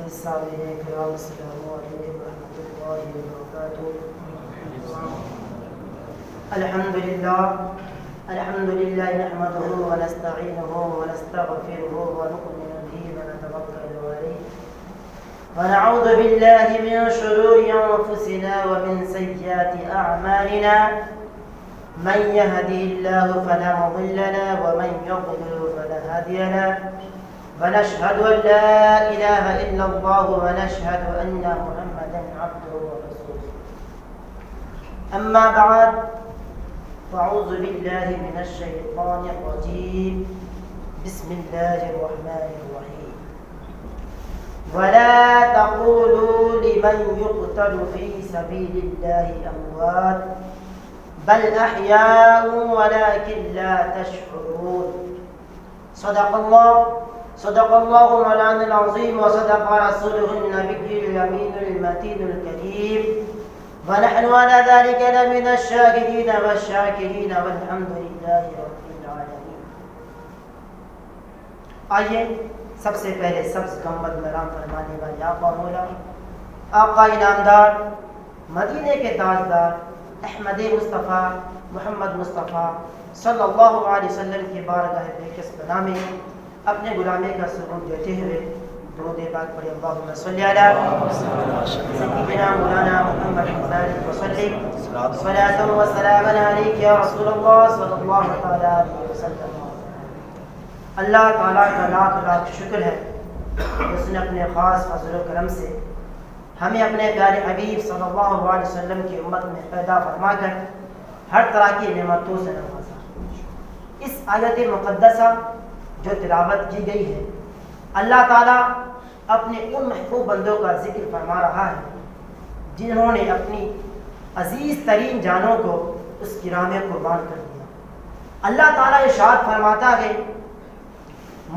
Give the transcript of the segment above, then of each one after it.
السامعين الكرام السلام عليكم ورحمة الله وبركاته. الحمد لله نحمده ونستعينه ونستغفره ونؤمن به ونتوكل عليه ونعوذ بالله من شرور أنفسنا ومن سيئات أعمالنا من يهده الله فلا مضل له ومن يضلل فلا هادي له ونشهد أن لا إله إلا الله ونشهد أن محمدا عبده ورسوله. أما بعد فأعوذ بالله من الشيطان الرجيم. بسم الله الرحمن الرحيم. ولا تقولوا لمن يقتل في سبيل الله أموات بل أحياء ولكن لا تشعرون. صدق الله مولانا العظيم وصدق رسوله النبي الأمين المتين الكريم ونحن على ذلك لمن الشاهدين والشاكرين والحمد لله رب العالمين. آئیے سب سے پہلے سبز گنبد میں رام فرمانے والے آقا مولا آقا انعامدار مدینے کے تاجدار احمد مصطفیٰ محمد مصطفیٰ صلی اللہ علیہ وسلم کی بارگاہ بےکس بنا میں اپنے غلامی کا سبوت دیتے ہوئے درود پاک پڑھے. اللہم صلی علی سیدنا مولانا محمد وسلم صلاۃ و سلام علیک یا رسول اللہ صلی اللہ علیہ وسلم. اللہ تعالیٰ کا لاکھ لاکھ شکر ہے اس نے اپنے خاص فضل و کرم سے ہمیں اپنے پیارے حبیب صلی اللہ علیہ وسلم کی امت میں پیدا فرما کر ہر طرح کی نعمتوں سے نوازا. اس آیت مقدسہ جو تلاوت کی گئی ہے اللہ تعالیٰ اپنے ان محبوب بندوں کا ذکر فرما رہا ہے جنہوں نے اپنی عزیز ترین جانوں کو اس کی راہ میں قربان کر دیا. اللہ تعالیٰ ارشاد فرماتا ہے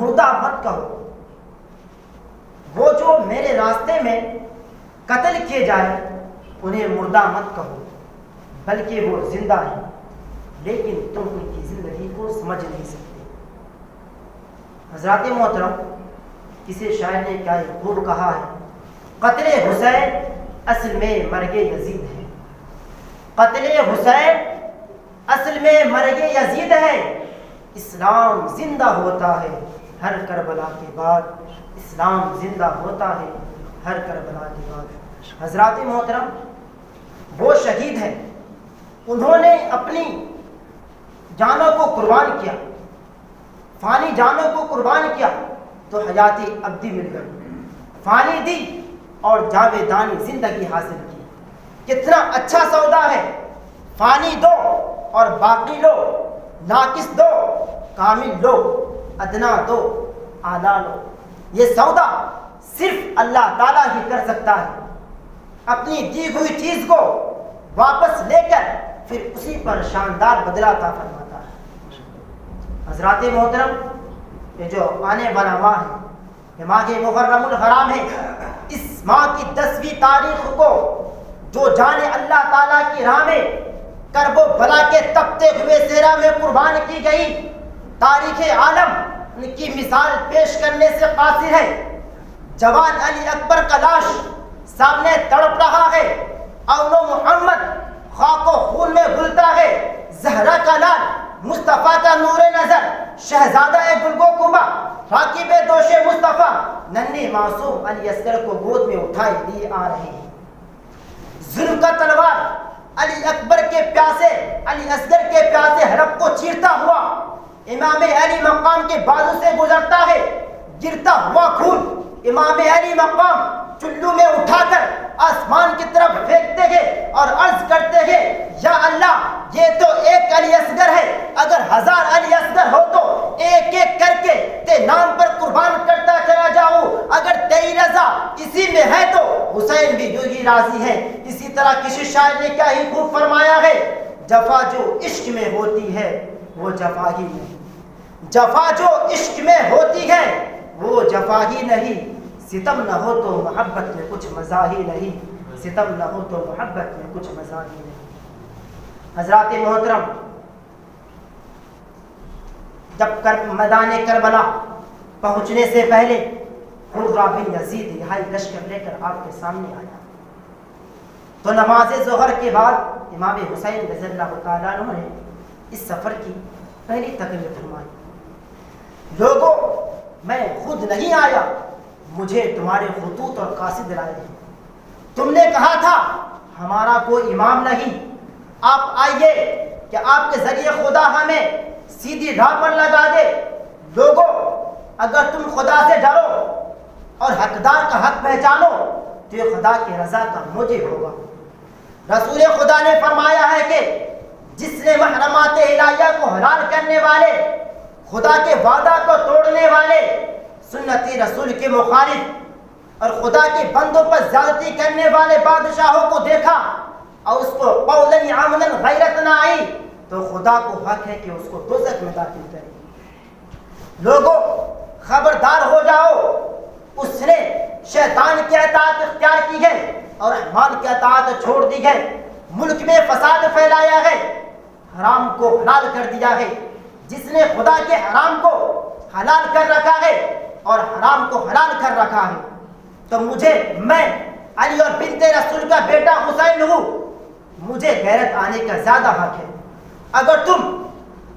مردہ مت کہو وہ جو میرے راستے میں قتل کیے جائے انہیں مردہ مت کہو بلکہ وہ زندہ ہیں لیکن تم ان کی زندگی کو سمجھ نہیں سکتے. حضرات محترم کسی شاعر نے کیا خوب کہا ہے قتل حسین اصل میں مرگ یزید ہے. قتل حسین اصل میں مرگ یزید ہے. اسلام زندہ ہوتا ہے ہر کربلا کے بعد. اسلام زندہ ہوتا ہے ہر کربلا کے بعد. حضرات محترم وہ شہید ہیں انہوں نے اپنی جانوں کو قربان کیا فانی جانوں کو قربان کیا تو حیات ابدی مل گئی. فانی دی اور جاویدانی زندگی حاصل کی. کتنا اچھا سودا ہے. فانی دو اور باقی لو. ناقص دو کامل لو. ادنا دو اعلیٰ لو. یہ سودا صرف اللہ تعالیٰ ہی کر سکتا ہے. اپنی دی ہوئی چیز کو واپس لے کر پھر اسی پر شاندار بدلہ عطا فرماتا ہے. حضرات محترم یہ جو آنے والا ماہ ہے یہ ماہ محرم الحرام ہے. اس ماہ کی 10ویں تاریخ کو جو جانے اللہ تعالیٰ کی راہ میں کرب و بلا کے تپتے ہوئے صحرا میں قربان کی گئی تاریخ عالم ان کی مثال پیش کرنے سے قاصر ہے. جوان علی اکبر کا لاش سامنے تڑپ رہا ہے. اون و محمد خاک و خون میں گلتا ہے. زہرا کا لال مصطفیٰ کا نور نظر شہزادہ گلگو کمبا راکب دوش مصطفیٰ ننھے معصوم علی اصغر کو گود میں اٹھائے لیے آ رہے ہیں. ظلم کا تلوار علی اکبر کے پیاسے علی اصغر کے پیاسے حرب کو چیرتا ہوا امام علی مقام کے بازو سے گزرتا ہے. گرتا ہوا خون امام علی مقام چلو میں اٹھا کر آسمان کی طرف پھینکتے ہیں اور عرض کرتے ہیں یا اللہ یہ تو ایک علی اصغر ہے. اگر 1000 علی اصغر ہو تو ایک ایک کر کے تیرے نام پر قربان کرتا چلا جاؤں. اگر تیری رضا اسی میں ہے تو حسین بھی یوں ہی راضی ہے. اسی طرح کسی شاعر نے کیا ہی خوب فرمایا ہے جفا جو عشق میں ہوتی ہے وہ جفا ہی نہیں. جفا جو عشق میں ہوتی ہے وہ جفا ہی نہیں. ستم نہ ہو تو محبت میں کچھ مزہ ہی نہیں. ستم نہ ہو تو محبت میں کچھ مزہ ہی نہیں. حضرات محترم جب میدان کربلا پہنچنے سے پہلے حرہ بن یزید یہاں لشکر لے کر آپ کے سامنے آیا تو نماز ظہر کے بعد امام حسین رضی اللہ تعالیٰ عنہ نے اس سفر کی پہلی تکبیر فرمائی. لوگوں میں خود نہیں آیا, مجھے تمہارے خطوط اور قاصد لائے ہیں. تم نے کہا تھا ہمارا کوئی امام نہیں, آپ آئیے کہ آپ کے ذریعے خدا ہمیں سیدھی راہ پر لگا دے. لوگوں اگر تم خدا سے ڈرو اور حقدار کا حق پہچانو تو یہ خدا کی رضا کا موجب ہوگا. رسول خدا نے فرمایا ہے کہ جس نے محرمات الہیہ کو حلال کرنے والے, خدا کے وعدہ کو توڑنے والے, سنت رسول کے مخالف اور خدا کے بندوں پر زیادتی کرنے والے بادشاہوں کو دیکھا اور اس کو قولاً عملاً غیرت نہ آئی تو خدا کو حق ہے کہ اس کو دوزخ میں داخل کرے. لوگوں خبردار ہو جاؤ, اس نے شیطان کی اطاعت اختیار کی ہے اور رحمان کی اطاعت چھوڑ دی ہے. ملک میں فساد پھیلایا ہے, حرام کو حلال کر دیا ہے. جس نے خدا کے حرام کو حلال کر رکھا ہے اور حرام کو حلال کر رکھا ہے تو میں علی اور بنت رسول کا بیٹا حسین ہوں, مجھے غیرت آنے کا زیادہ حق ہے. اگر تم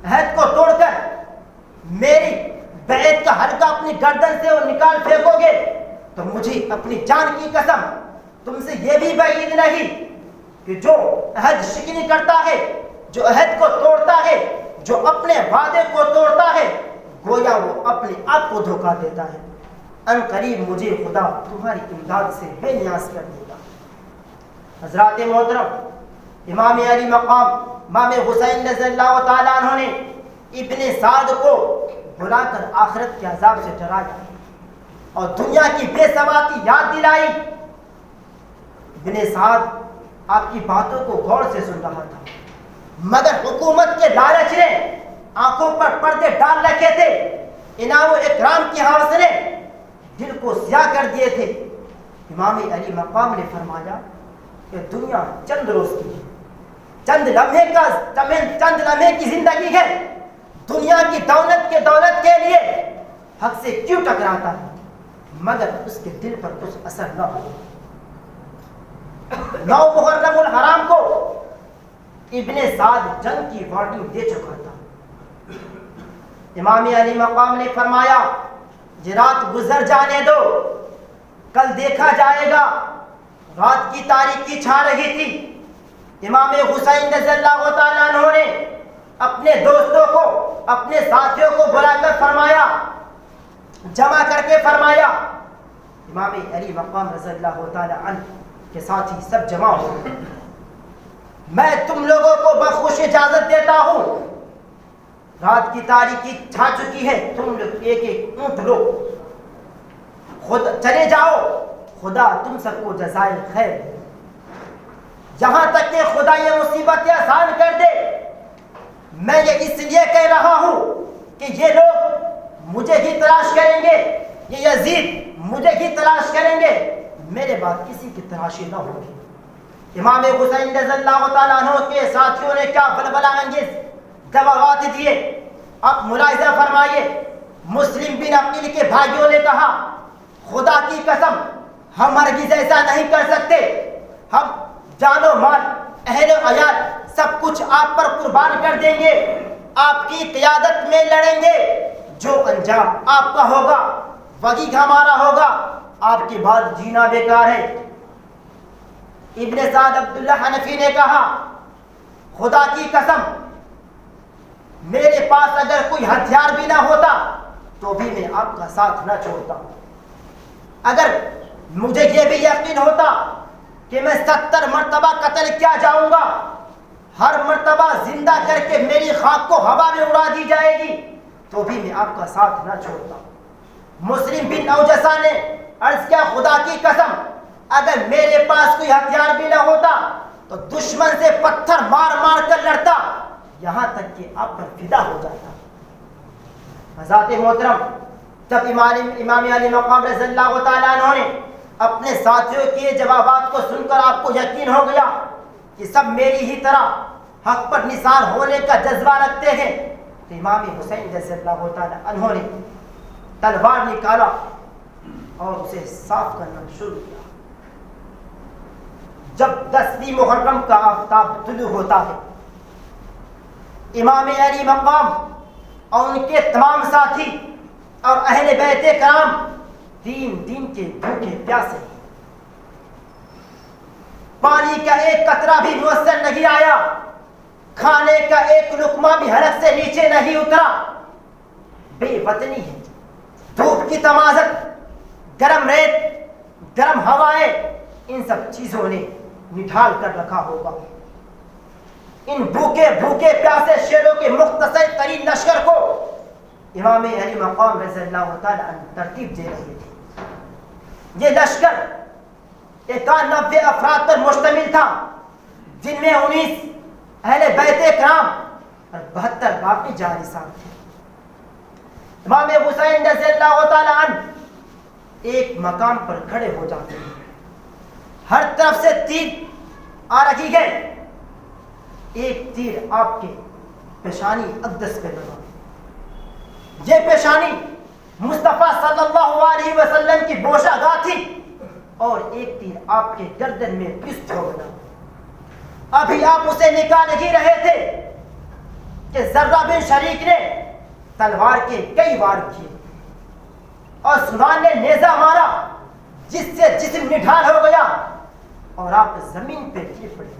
عہد کو توڑ کر میری بیعت کا حلقہ اپنی گردن سے نکال پھینکو گے تو مجھے اپنی جان کی قسم تم سے یہ بھی بعید نہیں کہ جو عہد شکنی کرتا ہے, جو عہد کو توڑتا ہے, جو اپنے وعدے کو توڑتا ہے, گویا وہ اپنے آپ کو دھوکہ دیتا ہے. ان قریب مجھے خدا تمہاری امداد سے بے نیاز کر دے گا. حضرات محترم, امام علی مقام امام حسین رضی اللہ تعالیٰ عنہ نے ابن سعد کو بلا کر آخرت کے عذاب سے ڈرایا اور دنیا کی بے ثباتی یاد دلائی. ابن سعد آپ کی باتوں کو غور سے سن رہا تھا, مگر حکومت کے لالچ نے آنکھوں پر پردے ڈال رکھے تھے. انعام و اکرام کی حوث نے دل کو سیاہ کر دیے تھے. امام علی مقام نے فرمایا کہ دنیا چند روز کی ہے, چند لمحے کی زندگی ہے. دنیا کی دولت کے لیے حق سے کیوں ٹکراتا ہے, مگر اس کے دل پر کچھ اثر نہ ہو. 9 محرم الحرام کو ابن سعد جنگ کی وارننگ دے چکا تھا. امام علی مقام نے فرمایا یہ رات گزر جانے دو, کل دیکھا جائے گا. رات کی تاریکی چھا رہی تھی. امام حسین رضی اللہ تعالیٰ عنہ نے اپنے دوستوں کو, اپنے ساتھیوں کو بلا کر فرمایا, جمع کر کے فرمایا, امام علی مقام رضی اللہ تعالیٰ عنہ کے ساتھی سب جمع ہو, میں تم لوگوں کو بخوش اجازت دیتا ہوں. رات کی تاریکی چھا چکی ہے, تم لوگ ایک ایک اونٹ لو, خود چلے جاؤ, خدا تم سب کو جزائے خیر دے. یہاں تک کہ خدا یہ مصیبتیں آسان کر دے. میں یہ اس لیے کہہ رہا ہوں کہ یہ لوگ مجھے ہی تلاش کریں گے, یہ یزید مجھے ہی تلاش کریں گے, میرے بعد کسی کی تلاشی نہ ہوگی. امام حسین رضی اللہ تعالیٰ عنہ کے ساتھیوں نے کیا بلبلہ انگیز جوابات دیے, اب ملاحظہ فرمائیے. مسلم بن عقیل کے بھائیوں نے کہا خدا کی قسم ہم ہرگز ایسا نہیں کر سکتے, ہم جان و مال, اہل و عیال سب کچھ آپ پر قربان کر دیں گے, آپ کی قیادت میں لڑیں گے, جو انجام آپ کا ہوگا وہی ہمارا ہوگا, آپ کی بات جینا بیکار ہے. ابن سعد عبداللہ حنفی نے کہا خدا کی قسم میرے پاس اگر کوئی ہتھیار بھی نہ ہوتا تو بھی میں آپ کا ساتھ نہ چھوڑتا. اگر مجھے یہ بھی یقین ہوتا کہ میں 70 مرتبہ قتل کیا جاؤں گا, ہر مرتبہ زندہ کر کے میری خاک کو ہوا میں اڑا دی جائے گی تو بھی میں آپ کا ساتھ نہ چھوڑتا. مسلم بن اوجسا نے عرض کیا خدا کی قسم اگر میرے پاس کوئی ہتھیار بھی نہ ہوتا تو دشمن سے پتھر مار مار کر لڑتا, یہاں تک کہ آپ پر فدا ہو جاتا. حضرات محترم, جب امام علی مقام رضی اللہ تعالیٰ عنہ نے اپنے ساتھیوں کے جوابات کو سن کر آپ کو یقین ہو گیا کہ سب میری ہی طرح حق پر نثار ہونے کا جذبہ رکھتے ہیں, تو امام حسین رضی اللہ تعالیٰ عنہ نے تلوار نکالا اور اسے صاف کرنا شروع کیا۔ جب 10ویں محرم کا آفتاب طلوع ہوتا ہے، امام علی مقام اور ان کے تمام ساتھی اور اہل بیت کرام 3 دن کے بھوکے پیاسے، پانی کا ایک قطرہ بھی میسر نہیں آیا، کھانے کا ایک لقمہ بھی حلق سے نیچے نہیں اترا۔ بے وطنی ہے، دھوپ کی تمازت، گرم ریت، گرم ہوائیں، ان سب چیزوں نے نڈھال کر رکھا ہوگا۔ ان بھوکے بھوکے پیاسے شیروں کے مختصر ترین لشکر کو امام علی مقام رضی اللہ تعالی عنہ ترتیب دے رہے تھے۔ یہ لشکر 91 افراد پر مشتمل تھا، جن میں 19 اہل بیت کرام اور 72 باقی جارحسان تھے۔ امام حسین رضی اللہ تعالی عنہ ایک مقام پر کھڑے ہو جاتے ہیں، ہر طرف سے تیر آ رہی ہے، ایک تیر آپ کے پیشانی اقدس پہ لگا، یہ پیشانی مصطفیٰ صلی اللہ علیہ وسلم کی بوشہ گاہ تھی، اور ایک تیر آپ کے گردن میں پست ہو گیا۔ ابھی آپ اسے نکال ہی رہے تھے کہ ذرہ بن شریک نے تلوار کے کئی وار کیے، اور سنان نے نیزہ مارا، جس سے جسم نڈھال ہو گیا اور آپ زمین پہ گر پڑے۔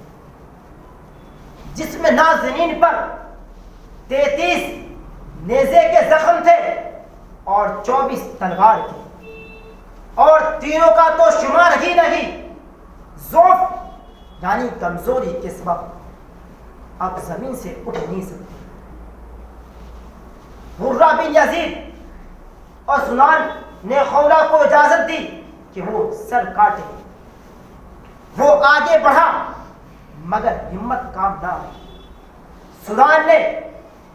جسم نازنین پر 33 نیزے کے زخم تھے اور 24 تلوار کے، اور تیروں کا تو شمار ہی نہیں۔ ضعف یعنی کمزوری کے سبب آپ زمین سے اٹھ نہیں سکتے۔ مرہ بن یزید اور سنان نے خولہ کو اجازت دی کہ وہ سر کاٹے۔ وہ آگے بڑھا مگر ہمت کام نہ آئی۔ سنان نے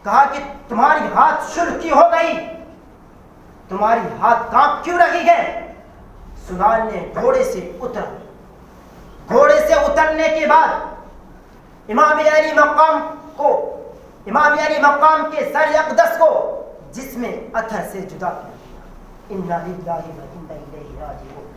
کہا کہ تمہاری ہاتھ شل کی ہو گئی، تمہاری ہاتھ کانپ کیوں رہی ہے؟ سنان نے گھوڑے سے اترا۔ گھوڑے سے اترنے کے بعد امام علی مقام کے سر اقدس کو جسم اتھر سے جدا کیا۔ انا للہ و انا الیہ راجعون۔